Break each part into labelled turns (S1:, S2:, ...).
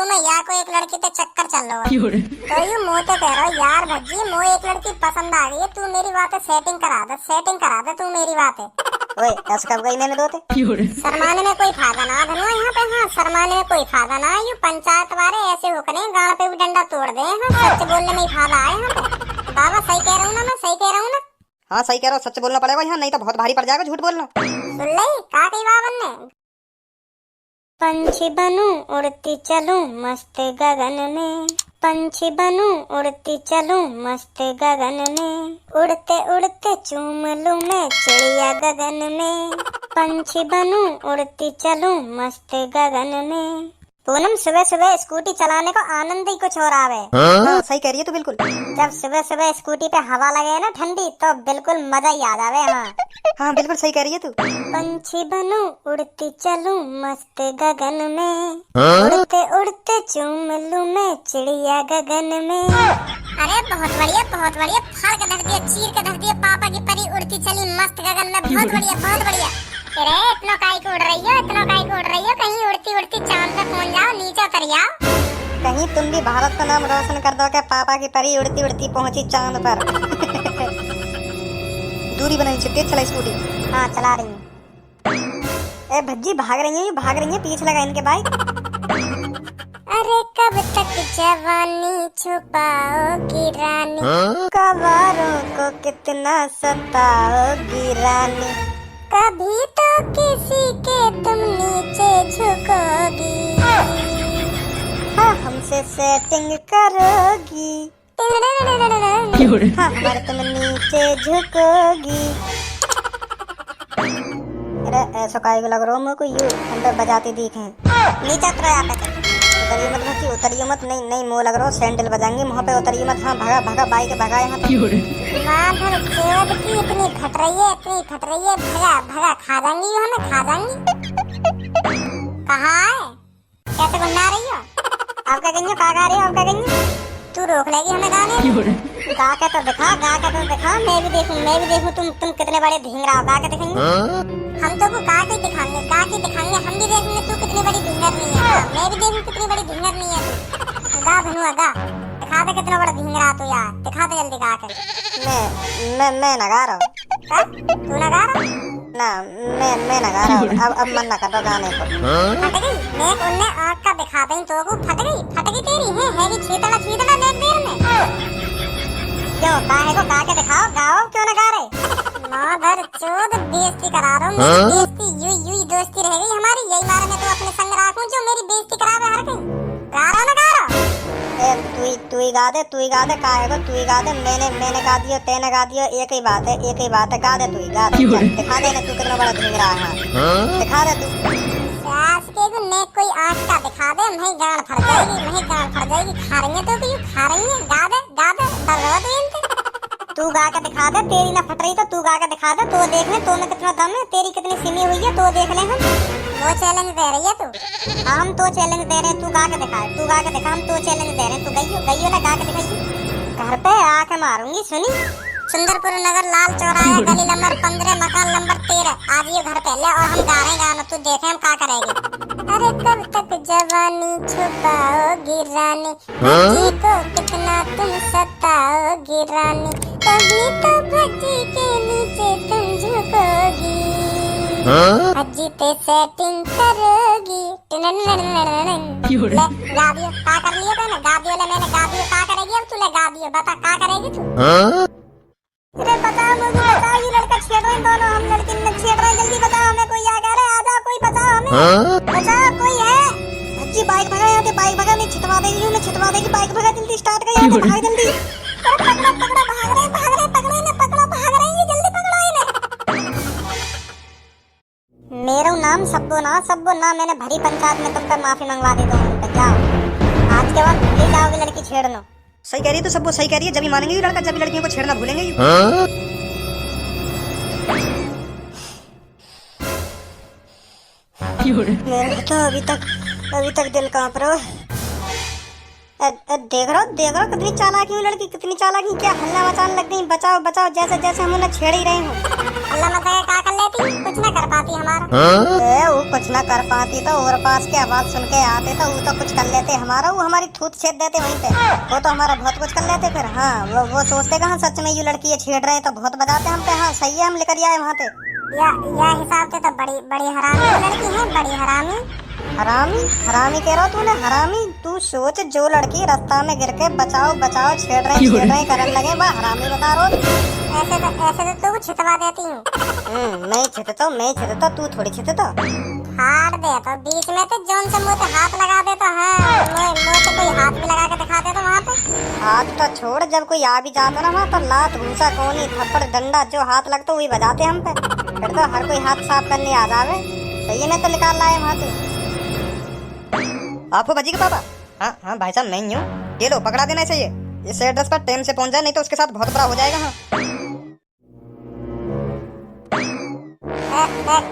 S1: मालूम है या कोई एक लड़की ते चक्कर चल रहा है। तो यू मुँह तो कह रहा हूँ यार भज्जी मुझे एक लड़की पसंद आ गई है, तू मेरी बातें सेटिंग करा दे तू मेरी बातें।
S2: ओए ऐसा कब गई मैंने दोते
S1: शर्माने में कोई फायदा ना धनो यहाँ पे। हाँ शर्माने में कोई फायदा ना, यू पंचायत वाले ऐसे होकर गाँव पे भी डंडा तोड़ दे। हाँ सच बोलने में ही फायदा है यहाँ पे। बाबा सही कह रहा हूँ ना, मैं सही कह रहा हूँ ना?
S2: हाँ सही कह रहा हूँ, सच बोलना पड़ेगा यहाँ, नहीं तो बहुत भारी पड़ जाएगा झूठ बोलना।
S1: सुन ले का कही बाबन ने, पंछी बनूं उड़ती चलूं मस्त गगन में, पंछी बनूं उड़ती चलूं मस्त गगन में, उड़ते उड़ते चूम लूं मैं चिड़िया गगन में, पंछी बनूं उड़ती चलूं मस्त गगन में। पूनम सुबह सुबह स्कूटी चलाने को आनंद ही कुछ और आवे।
S2: हाँ सही कह रही है तू बिल्कुल।
S1: जब सुबह सुबह स्कूटी पे हवा लगे ना ठंडी तो बिल्कुल मजा ही आ जावे। हाँ
S2: हाँ बिल्कुल सही कह रही है तू।
S1: पंछी बनूं उड़ती चलूं मस्त गगन में, उड़ते उड़ते चूम लूं मैं चिड़िया गगन में। अरे बहुत बढ़िया फाड़ के धर दिया, चीर के धर दिया, पापा की परी उड़ती चली मस्त गगन में। बहुत बढ़िया। अरे इतना काई को उड़ रही हो, कहीं उड़ती उड़ती चांद पे पहुंच जाओ, नीचे उतर जाओ।
S2: कहीं तुम भी भारत का नाम रोशन कर दो क्या, पापा की परी उड़ती उड़ती पहुंची चांद पर। दूरी बनाई तेज चला स्कूटी।
S1: हाँ चला रही हूँ।
S2: ए भज्जी भाग रही है पीछे लगा इनके बाइक।
S1: अरे कब तक जवानी छुपाओगी रानी,
S2: कवारों को कितना सताओगी रानी,
S1: कभी तो किसी के तुम नीचे झुकोगी,
S2: हाँ हमसे सेटिंग करोगी, हाँ हमारे तुम नीचे झुकोगी। अरे ऐसा काहे को लग रहा हूँ यू हम पे बजाती दिखे।
S1: नीचे उतरो यहाँ पे।
S2: उतरियो मत भक्ति, उतरियो मत। नहीं मुँह लग रहा हो सैंडल बजाएंगे मुँह पे, उतरियो मत। हाँ भगा बाइक भगा यहाँ पे।
S1: माधर चोद की इतनी फट रही है, भगा खा जाएंगी हमें, खा जाएंगी। कहाँ है कैसे गुंडा रही हो?
S2: आप क्या कहेंगे, कहाँ गा रहे हो, आप क्या कहेंगे?
S1: तू रोक लेगी हमें गाने? गा के तो दिखा, मैं भी देखूं तुम कितने बड़े ढींगरा हो। गा के दिखाएंगे हम तो गा के दिखाएंगे, हम भी देखेंगे तू कितनी बड़ी ढींगरनी है। मैं भी देखूं कितनी बड़ी ढींगरनी है तू। गा धनुआ गा, दिखा दे कितना बड़ा ढींगरा तू यार, दिखा दे जल्दी गा के।
S2: मैं ना गा रहा हूँ।
S1: तू ना गा रहा?
S2: ना मैं ना गा रहा हूँ। अब मन ना कर दो गाने को।
S1: फट गई नेक उनने आँख का दिखा दें तो को फट गई तेरी है भी छीतला नेक देर में। क्यों काहे को गा के दिखाओ, गाओ क्यों ना गा रहे? माधर चोद बेइज्जती करा रहा हूँ, मेरी बेइज्जती यूं दोस्ती रह गई हमारी, यही मारे मैं तो अपने संग रखूं जो मेरी बेइज्जती करावे हर कहीं। गा रहा ना गा रहा?
S2: तू ही गा दे काहे को, तू ही गा दे। मैंने गा दियो तेने गा दियो, एक ही बात है गा दे, तू ही गा दे। दिखा दे ना तू कितना बड़ा ढींगरा है, दिखा दे तू।
S1: सास के को नेक कोई आँख का दिखा दे, मैं गान फट जाएगी, खा रही है तो क्यों खा रही है? गा दे डर तू इनसे। तू गा के दिखा दे, तेरी ना फट रही तो तू गा के दिखा दे, तो देख ले तो में कितना दम है, तेरी कितनी सिमी हुई है तो देख ले हम। वो चैलेंज दे रही है तू? हाँ हम तो चैलेंज दे रहे हैं, तू गा के दिखा, हम तो चैलेंज दे रहे हैं, तू गइयो ना गा के दिखाइए। घर पे आके मारूंगी सुनी। सुंदरपुर नगर लाल चौराहा गली नंबर 15 मकान नंबर 13 आ जाइए घर पहले और हम गा रहे हैं गाना, तू देखे हम क्या करेंगे। अरे कब तक जवानी छुपाओगी रानी, भज्जी को कितना तुम सताओगी रानी, कभी तो भज्जी के नीचे तुम झुकोगी, भज्जी पे सेटिंग करोगी। ले गा दियो, क्या कर लिया तूने? गा दियो ले, मैंने गा दियो, क्या करेगी अब तू? ले गा दियो, बता क्या करेगी तू? अरे बताओ मुझे, बताओ ये लड़का छेड़ रहे हैं दोनों, हम लड़की ने छेड़ रहे हैं, जल्दी बताओ हमें, कोई आ गया? आजा कोई बताओ हमें, बताओ कोई है?
S2: अच्छी बाइक भगा यहाँ पे, बाइक भगा, मैं छिटवा देगी, बाइक भगा जल्दी, स्टार्ट कर यहाँ पे, भाग जल्दी।
S1: पकड़ो भाग रहे हैं, जल्दी पकड़ो इन्हें। मेरा नाम सब्बो ना, मैंने भरी पंचायत में तुम पे माफी मंगवा दी, तो जाओ आज के बाद ले जाओगे लड़की छेड़नो।
S2: सही कह रही है तो सब्बो सही कह रही है, जब ही मानेंगे ये लड़का, जब ही लड़कियों को छेड़ना भूलेंगे। मेरा तो अभी तक दिल कांप रहा है। देख रहा कितनी चालाक है लड़की, कितनी चालाक है, क्या हल्ला मचाने लग गई। बचाओ जैसे हम उन्हें छेड़ ही रहे हो।
S1: अल्लाह मसा क्या कर लेती, कुछ ना कर पाती हमारा।
S2: वो कुछ ना कर पाती तो और पास के आवाज सुन के आते तो वो तो कुछ कर लेते हमारा, वो हमारी थूत छेद देते वहीं पे, वो तो हमारा बहुत कुछ कर लेते फिर। हाँ वो सोचते कहाँ सच में ये लड़की ये छेड़ रहे तो बहुत बजाते हम पे। हाँ सही है, हम लेकर आए वहाँ पे।
S1: या हिसाब से तो बड़ी बड़ी हरामी लड़की है, बड़ी हरामी।
S2: हरामी हरामी कह रहा तूने, हरामी? तू सोच, जो लड़की रास्ता में गिर के बचाओ बचाओ छेड़ रहे करने लगे वह हरामी बता रो।
S1: ऐसे तो तू छितवा देती हूँ।
S2: मैं छितता तू थोड़ी छितता।
S1: हाथ दे तो बीच में तो जोन से मुँह पे हाथ लगा दे तो हाँ, मुँह पे कोई हाथ भी लगा के दिखा दे तो वहाँ पे।
S2: हाथ तो छोड़, जब कोई आ भी जाता ना वहाँ तो लात घूसा कोनी थप्पड़ डंडा जो हाथ लगता वही बजाते हम पे। फिर तो हर कोई हाथ साफ करने आ जावे। सही में तो निकाल लाए वहाँ से। आपको भजी के पापा? हाँ भाई साहब मैं ही हूँ। ये लो पकड़ा देना चाहिए, इस एड्रेस पर टाइम से पहुँच जाए, नहीं तो उसके साथ बहुत बुरा हो जाएगा। हाँ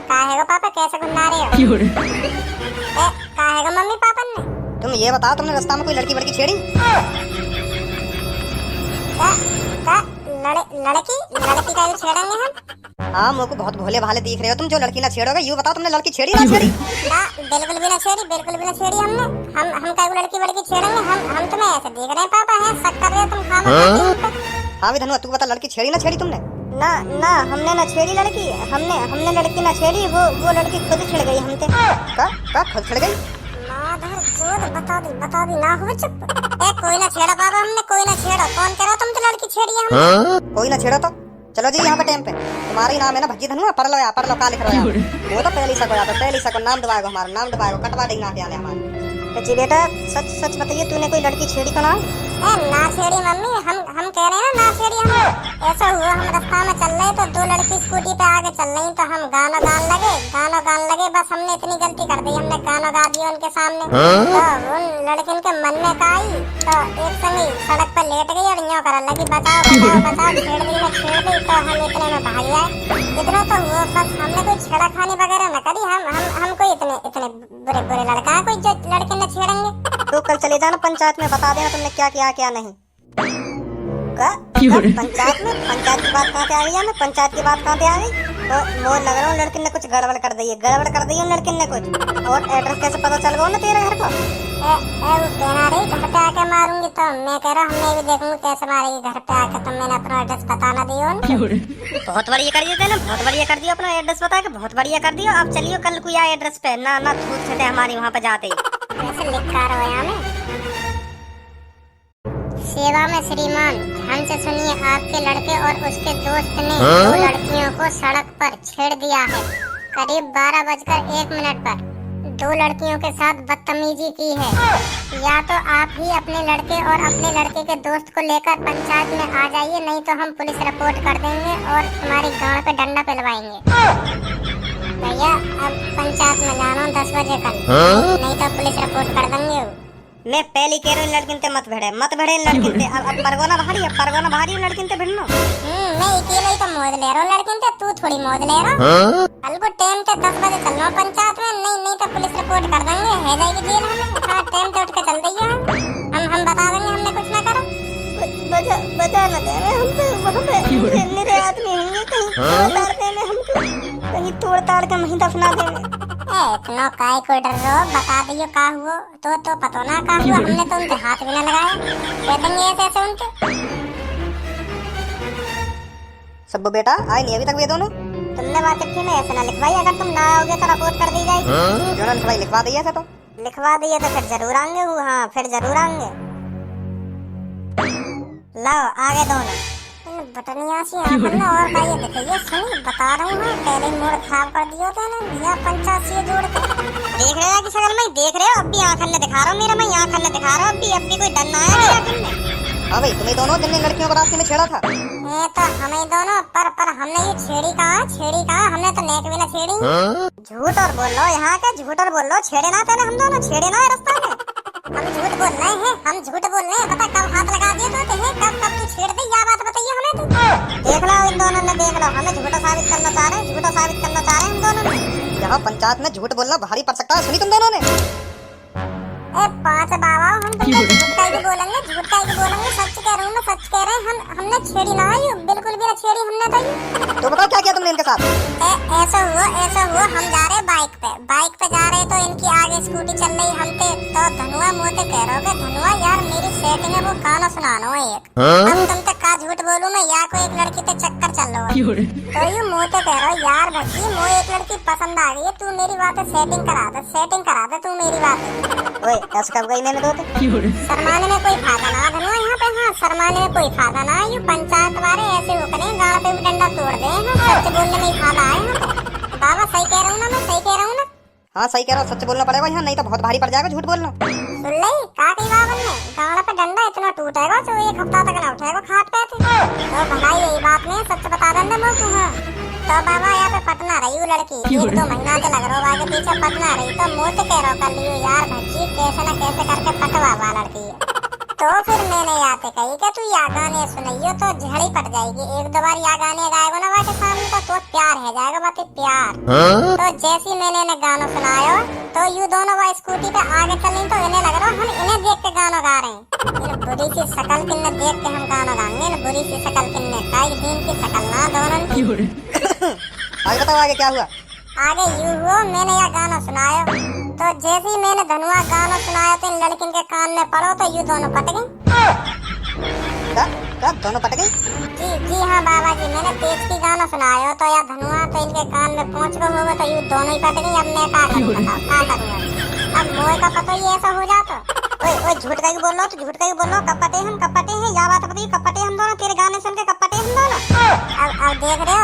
S1: काहे को पापा कैसे घुमा रहे हो? काहे को मम्मी पापा ने?
S2: तुम ये बताओ, तुमने रास्ता में कोई लड़की वड़की छेड़ी?
S1: लड़की का छेड़ेंगे हम?
S2: हाँ मुझको बहुत भोले भाले दिख रहे हो तुम, जो लड़की ना छेड़ोगे। यूँ बताओ तुमने लड़की छेड़ी ना छेड़ी?
S1: बिल्कुल भी ना छेड़ी हमने। हम क्या लड़की वड़की छेड़ेंगे? हम तुम्हें ऐसे देख रहे हैं पापा, है शक कर रहे हो तुम खाना।
S2: हाँ भी धनुआ तू बता, लड़की छेड़ी ना छेड़ी तुमने? ना हमने ना छेड़ी लड़की, हमने लड़की ना छेड़ी, वो लड़की खुद छिड़ गई हमसे। का खुद छिड़ गई? बता दी ना हो चुप।
S1: कोई ना छेड़ा पापा, हमने कोई ना छेड़ा। कौन कह रहा तुम तो लड़की छेड़ी हमने?
S2: कोई ना छेड़ा तो चलो जी यहाँ पे टाइम पे। तुम्हारा ही नाम है ना भज्जी धनुआ? पढ़ लो का लिख रहे हो? वो तो पहली सको याद, पहली सको नाम दबाएगा हमारा, नाम दबाएगा कटवा देंगे आगे आने हमारे। जी बेटा सच बताइए, तूने कोई लड़की छेड़ी का नाम?
S1: ना छेड़ी मम्मी, हम कह रहे हैं ना छेड़ी हम। ऐसा हुआ हम रास्ता में चल रहे तो दो लड़की स्कूटी पे आगे चल रही तो हम गाना गान लगे। बस हमने इतनी गलती कर दी, हमने गाना गा दिया उनके सामने। तो उन लड़किन के मन में का आई तो एक संगी सड़क पर लेट गई और यूं करने लगी बचाओ छेड़ दी। तो हम इतने में भाग आए। इतना तो हुआ, बस हमने कोई छेड़खानी वगैरह न करी। हम कोई इतने बुरे लड़का है कोई जो लड़के न छेड़ेंगे।
S2: तो कल चले जाना पंचायत में, बता देना तुमने क्या किया क्या नहीं। पंचायत की बात कहाँ पे आ गई? हमें पंचायत की बात कहाँ पे आ गई? तो मोर लग रहा हूँ लड़की ने कुछ गड़बड़ कर दी है लड़की ने कुछ। और एड्रेस कैसे पता चल गया ना तेरे घर को?
S1: वो कहना रही घर पे आके मारूंगी, तो मैं कह रहा हूँ मैं भी देखूंगी कैसे मारेगी घर पे आके। तुम मैंने अपना एड्रेस बता ना दियो।
S2: बहुत बढ़िया कर दिया ना, बहुत बढ़िया कर दिया, अपना एड्रेस बता के बहुत बढ़िया कर दिया। अब चलिए कल कोई आए एड्रेस पे ना थूक से हमारी वहाँ पे जाते ही।
S1: कैसे लिखा रहो यहाँ में? सेवा में श्रीमान, ध्यान से सुनिए। आपके लड़के और उसके दोस्त ने दो लड़कियों को सड़क पर छेड़ दिया है। करीब 12:01 पर दो लड़कियों के साथ बदतमीजी की है। या तो आप ही अपने लड़के और अपने लड़के के दोस्त को लेकर पंचायत में आ जाइए, नहीं तो हम पुलिस रिपोर्ट कर देंगे और तुम्हारी गांड पे डंडा पिलवाएंगे। भैया अब पंचायत में जाना 10 बजे कल, नहीं तो पुलिस रिपोर्ट कर देंगे।
S2: मैं पहले कह रहा हूँ लड़किन ते मत भिड़े लड़किन ते। अब परगोना भारी लड़किन ते भिड़नो।
S1: मैं अकेले ही तो मौज ले रहा हूँ लड़किन ते, तू थोड़ी मौज ले रहा। कल को टाइम से 10 बजे चलना पंचायत में, नहीं तो पुलिस रिपोर्ट कर देंगे, है जाएगी जेल हमें। हाँ टाइम से उठ के चल रही है, हम बता देंगे हमने कुछ ना करो।
S2: बचा न दे हम पे, वहाँ पे मेरे आदमी होंगे कहीं तोड़ ताड़ के वहीं दफना देंगे।
S1: इतना काय को डर रहो, बता दियो का हुआ तो पता ना का हुआ। हमने तो उनके हाथ भी ना लगाया, कह देंगे ऐसे उनके।
S2: सब्बू बेटा आए नहीं अभी तक वे दोनों?
S1: तुमने बात की ना ऐसे ना लिखवाई, अगर तुम ना आओगे तो रिपोर्ट कर दी जाएगी।
S2: क्यों ना लिखवाई? लिखवा दिया था तो
S1: लिखवा दिए तो फिर जरूर आएंगे वो। हाँ फिर जरूर आएंगे। लाओ आगे दोनों बटनिया सी और भाई देखिए सुनी बता रहा हूँ मैं, पहले मोड़ खराब कर दिया था ना भैया 85 से जोड़ के। देख रहे हो कि शक्ल में देख रहे हो? अब भी आंखन ने दिखा रहा हूँ मेरा, मैं आंखन ने दिखा रहा हूँ। अब भी कोई डर ना आया मेरे आंखन में।
S2: हाँ भाई तुम्हें दोनों जिनने लड़कियों को रास्ते में छेड़ा था?
S1: ये तो हमें दोनों, पर हमने ये छेड़ी कहा हमने तो नेक भी ना छेड़ी। झूठ और बोल लो यहाँ के, झूठ और बोल लो। छेड़े ना थे हम दोनों, छेड़े ना है रास्ता में। हम झूठ बोल रहे हैं, बता कब हाथ लगा दिए तो कब तू छेड़ दी, या बात बताइए हमें तू। देख लो इन दोनों ने, देख लो हमें झूठा साबित करना चाह रहे हैं हम दोनों ने।
S2: यहाँ पंचायत में झूठ बोलना भारी पड़ सकता है, सुनी तुम दोनों ने?
S1: ए 5 बाबा हम तो झूठ का ही बोलेंगे, सच कह रहे सही में सच कह रहे हैं हम, हमने छेड़ी ना आई, बिल्कुल भी ना छेड़ी हमने तो ये।
S2: तो बताओ क्या किया तुमने इनके साथ?
S1: ऐसा हुआ हम जा रहे बाइक पे जा रहे तो इनकी आगे स्कूटी चल रही हम पे, तो धनुआ मोते कह रहे हो धनुआ यार मेरी सेटिंग है वो गाना सुनानो है एक। अब तुम तक का झूठ बोलूं मैं, या कोई एक लड़की पे चक्कर चल रहा है तो यू मोते कह रहे हो यार भक्ति मोए एक लड़की पसंद आ गई है, तू मेरी बात सेटिंग करा दे तू मेरी बात।
S2: ओए ऐसा कब गई मैंने दोते?
S1: शर्माने में कोई फायदा ना धनुआ यहाँ पे, हाँ शर्माने में कोई फायदा ना, यू पंचायत वाले ऐसे हो करें गाना पे भी डंडा तोड़ दे, सच बोलने में ही फायदा है। बाबा सही कह रहा हूँ ना मैं, सही कह रहा हूँ ना?
S2: हाँ सही कह रहा हूँ, सच बोलना पड़ेगा यहाँ, नहीं तो बहुत भारी पड़ जाएगा झूठ बोलना।
S1: सुन ले का कही बावन ने गाना पे डंडा इतना टूटेगा जो एक हफ्ता तक ना उठेगा खाट पे थे। तो भलाई यही बात नहीं सच बता देंगे मुझको। हाँ तो बाबा यहाँ पे पटना रही वो लड़की, 1-2 महीना से लग रहा आगे पीछे पटना रही, तो मुझे कह रहा कर लियो यार भज्जी कैसे न कैसे करके पटवा वा लड़की है। तो फिर मैंने याते कही कि तू या गाने सुनियो तो झड़ी पट जाएगी, 1-2 बार या गाने गाएगा ना वाके सामने तो प्यार है जाएगा बातें प्यार। तो जैसी मैंने इन्हें गाना सुनायो तो यू दोनों वो स्कूटी पे आगे चली, तो इन्हें लग रहा हम इन्हें देख के गाना गा रहे हैं। इन बुरी सी शकल किन्ने देख के हम गाना गाएंगे, इन बुरी सी शकल किन्ने काई दिन की शकल ना दोनों की।
S2: आगे बताओ आगे क्या हुआ?
S1: आगे यू हुआ मैंने यह गाना सुनाया, तो जैसे ही मैंने धनुआ गाना सुनाया तो इन लड़किन के कान में पड़ो तो यू दोनों पट गई।
S2: क्या दोनों पट गई?
S1: जी हाँ बाबा जी, मैंने तेज की गाना सुनाया तो या धनुआ तो इनके कान में पहुंच गए होगा तो यू दोनों ही पट गई। अब मैं क्या करूँगा? अब मोए का पता ही ऐसा हो जाता।
S2: ओए झूठ का बोल रहा हो, तो झूठ का बोल रहा हो, कब पटे हैं या बात बताइए, कब पटे हम दोनों, तेरे गाने सुन के कब पटे हम दोनों?
S1: अब देख रहे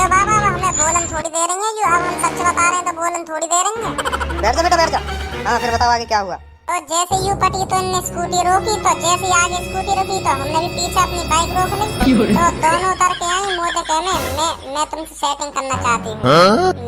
S1: हो बाबा, अब हमें बोलन थोड़ी दे रही है, अब हम सच बता रहे हैं तो बोलन थोड़ी दे रही है।
S2: बैठ जा बेटा बैठ जा। हाँ फिर बताओ आगे क्या हुआ?
S1: तो जैसे यू पटी तो इनने स्कूटी रोकी, तो जैसे ही आगे स्कूटी रुकी तो हमने भी पीछे अपनी बाइक रोक ली। तो दोनों उतर के आई, मुझे कहने मैं तुमसे सेटिंग करना चाहती हूँ।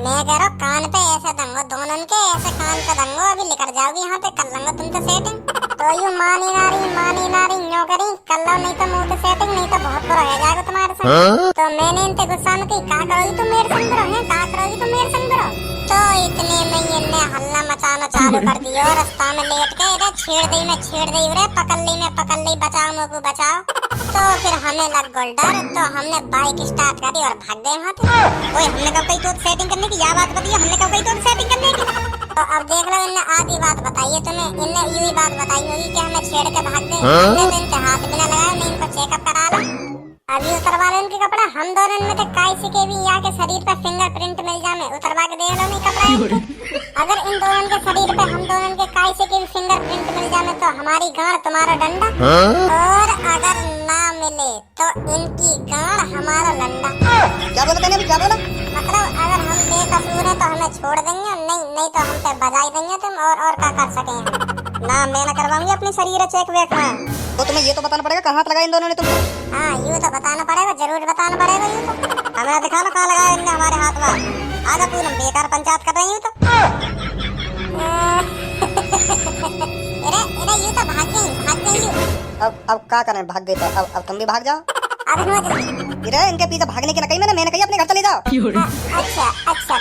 S1: मैं कह रहा कान पे ऐसे दंगो दोनों के, ऐसे कान पे दंगो, अभी निकल जाओगी यहाँ पे, कर लूंगा तुमसे सेटिंग। तो यू मानी ना रही न्यो करी कर लो, नहीं तो मुँह से सेटिंग, नहीं तो बहुत बुरा हो जाएगा तुम्हारे संग। तो मैंने इनसे गुस्सा में कही का करोगी तुम मेरे संग करो है, का करोगी तुम मेरे संग करो। तो इतने में इनने हल्ला मचाना चालू कर दिया, रास्ता में लेट के इधर छेड़ दी रे, पकड़ ली बचाओ मुझको बचाओ। तो फिर हमें लग गल डर, तो हमने बाइक स्टार्ट करी और भाग गए वहाँ से।
S2: ओए हमने कब कही तो सेटिंग करने की, या बात बताइए, हमने कब कही तो सेटिंग करने की?
S1: तो अब देख लो इनने आधी बात बताई है तुम्हें, इनने यूं ही बात बताई होगी कि हमें छेड़ के भाग गए। हमने तो इनके हाथ भी ना लगाया, नहीं इनको चेकअप करा लो, अभी उतरवा लो इनके कपड़ा। हम दोनों में तो काई के भी यहाँ के शरीर पर फिंगरप्रिंट मिल जाए, उतरवा के देख लो नहीं कपड़ा। अगर इन दोनों के शरीर पे हम दोनों के काई के भी फिंगरप्रिंट मिल जाए तो हमारी गांड तुम्हारा डंडा, और अगर ना मिले तो इनकी गांड हमारा लंडा।
S2: क्या बोला मैंने, क्या बोला?
S1: मतलब अगर हम बेकसूर हैं तो हमें छोड़ देंगे, नहीं तो हम पे बजाई देंगे तुम, और क्या कर सकें
S2: ना मैं ना करवाऊंगी अपनी शरीर चेक वेक में। तो तुम्हें ये तो बताना पड़ेगा कहाँ लगा इन दोनों ने तुमको।
S1: हाँ यूँ तो बताना पड़ेगा, जरूर बताना पड़ेगा यूँ तो।
S2: हमें दिखाना कहाँ लगाया इनने हमारे हाथ में, आजा पूरा बेकार पंचायत कर रही हूँ तो।
S1: अरे यूँ तो भाग गई यूँ।
S2: अब क्या करें, भाग गई तो अब तुम भी भाग जाओ।
S1: अब
S2: इनके पीछे भागने की ना कही मैंने कही अपने घर चले जाओ।
S1: अच्छा